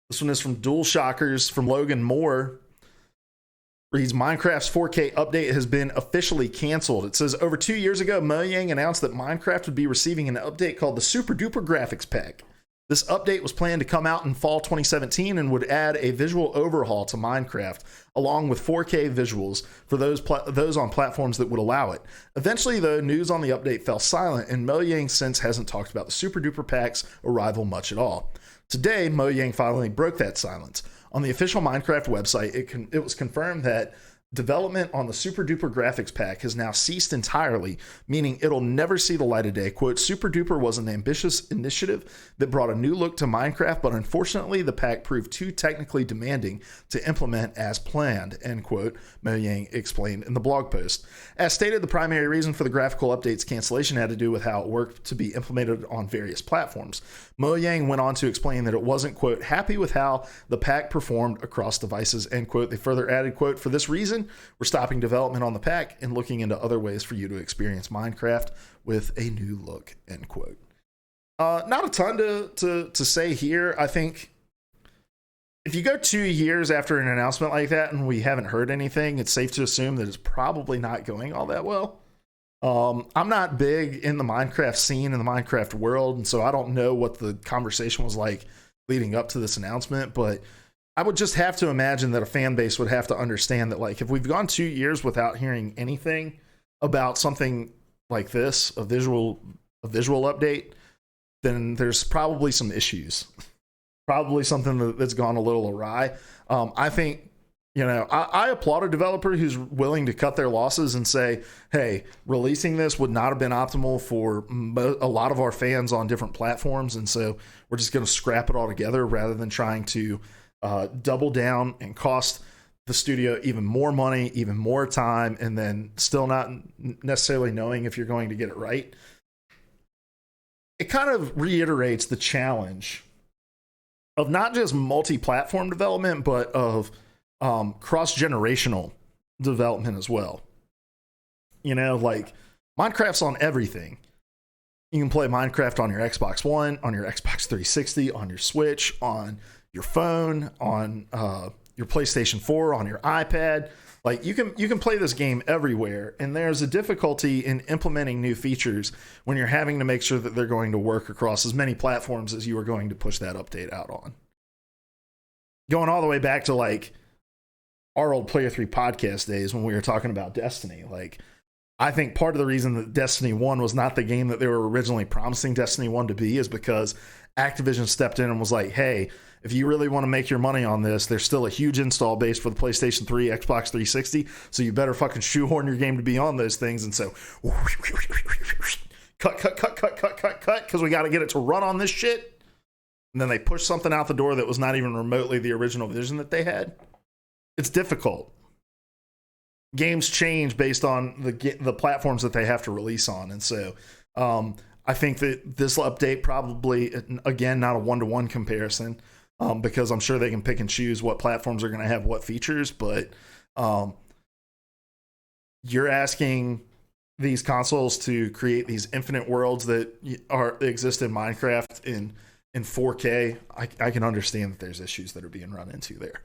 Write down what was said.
This one is from Dual Shockers from Logan Moore. Reads, Minecraft's 4K update has been officially canceled. It says, over 2 years ago, Mojang announced that Minecraft would be receiving an update called the Super Duper Graphics Pack. This update was planned to come out in fall 2017 and would add a visual overhaul to Minecraft, along with 4K visuals for those on platforms that would allow it. Eventually, though, news on the update fell silent, and Mojang since hasn't talked about the Super Duper Pack's arrival much at all. Today, Mojang finally broke that silence. On the official Minecraft website, it was confirmed that development on the Super Duper Graphics Pack has now ceased entirely, meaning it'll never see the light of day. Quote, Super Duper was an ambitious initiative that brought a new look to Minecraft, but unfortunately the pack proved too technically demanding to implement as planned, end quote, Mojang explained in the blog post. As stated, the primary reason for the graphical update's cancellation had to do with how it worked to be implemented on various platforms. Mojang went on to explain that it wasn't, quote, happy with how the pack performed across devices, end quote. They further added, quote, for this reason, we're stopping development on the pack and looking into other ways for you to experience Minecraft with a new look, end quote. Not a ton to say here. I think if you go 2 years after an announcement like that and we haven't heard anything, it's safe to assume that it's probably not going all that well. I'm not big in the Minecraft scene, in the Minecraft world, and so I don't know what the conversation was like leading up to this announcement, but I would just have to imagine that a fan base would have to understand that, like, if we've gone 2 years without hearing anything about something like this, a visual update, then there's probably some issues, probably something that's gone a little awry. I think, you know, I applaud a developer who's willing to cut their losses and say, hey, releasing this would not have been optimal for a lot of our fans on different platforms, and so we're just going to scrap it all together rather than trying to double down and cost the studio even more money, even more time, and then still not necessarily knowing if you're going to get it right. It kind of reiterates the challenge of not just multi-platform development, but of cross-generational development as well. You know, like, Minecraft's on everything. You can play Minecraft on your Xbox One, on your Xbox 360, on your Switch, on your phone, on your PlayStation 4, on your iPad. Like, you can play this game everywhere, and there's a difficulty in implementing new features when you're having to make sure that they're going to work across as many platforms as you are going to push that update out on. Going all the way back to, like, our old Player 3 podcast days when we were talking about Destiny, like, I think part of the reason that Destiny 1 was not the game that they were originally promising Destiny 1 to be is because Activision stepped in and was like, hey, if you really want to make your money on this, there's still a huge install base for the PlayStation 3, Xbox 360, so you better fucking shoehorn your game to be on those things. And so, cut, because we got to get it to run on this shit. And then they push something out the door that was not even remotely the original vision that they had. It's difficult. Games change based on the platforms that they have to release on. And so I think that this update probably, again, not a one-to-one comparison, because I'm sure they can pick and choose what platforms are going to have what features, but you're asking these consoles to create these infinite worlds that exist in Minecraft in 4K. I can understand that there's issues that are being run into there.